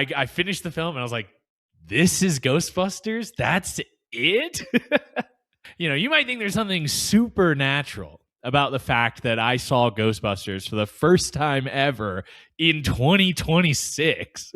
I finished the film and I was like, this is Ghostbusters? That's it? You might think there's something supernatural about the fact that I saw Ghostbusters for the first time ever in 2026.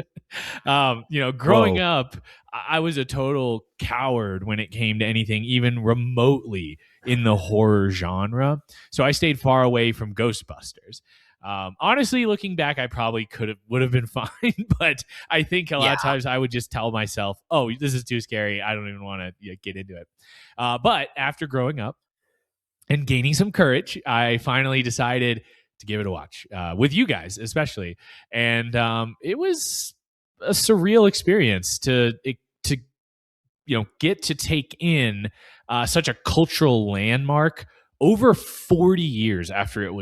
Growing Whoa. up, I was a total coward when it came to anything even remotely in the horror genre. So I stayed far away from Ghostbusters. Honestly, looking back, I probably would have been fine, but I think a lot of times I would just tell myself, "Oh, this is too scary. I don't even want to get into it." But after growing up and gaining some courage, I finally decided to give it a watch with you guys, especially, and it was a surreal experience to get to take in such a cultural landmark over 40 years after it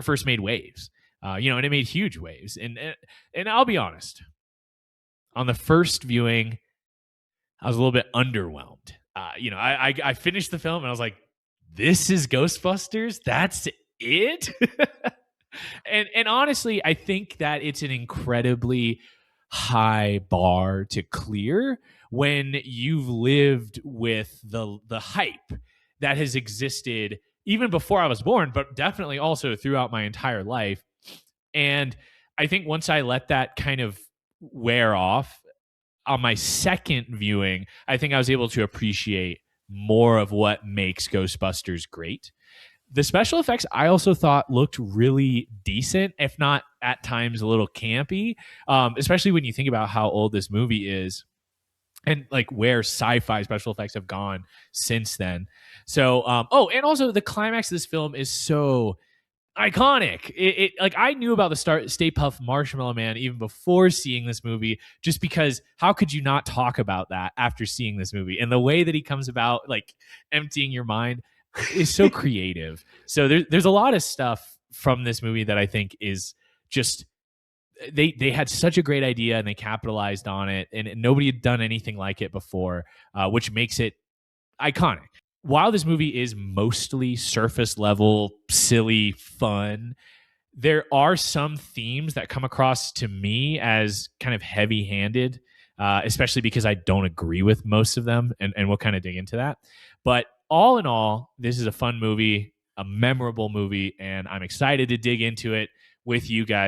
first made waves. And it made huge waves. And I'll be honest, on the first viewing, I was a little bit underwhelmed. I finished the film and I was like, this is Ghostbusters? That's it? and honestly, I think that it's an incredibly high bar to clear when you've lived with the hype that has existed even before I was born, but definitely also throughout my entire life. And I think once I let that kind of wear off on my second viewing, I think I was able to appreciate more of what makes Ghostbusters great. The special effects I also thought looked really decent, if not at times a little campy, especially when you think about how old this movie is and like where sci-fi special effects have gone since then. So, and also the climax of this film is so iconic. It like I knew about the Stay Puft Marshmallow Man even before seeing this movie, just because how could you not talk about that after seeing this movie? And the way that he comes about, like emptying your mind, is so creative. So there's a lot of stuff from this movie that I think is just they had such a great idea and they capitalized on it, and nobody had done anything like it before, which makes it iconic. While this movie is mostly surface level, silly fun, there are some themes that come across to me as kind of heavy handed, especially because I don't agree with most of them. And we'll kind of dig into that. But all in all, this is a fun movie, a memorable movie, and I'm excited to dig into it with you guys.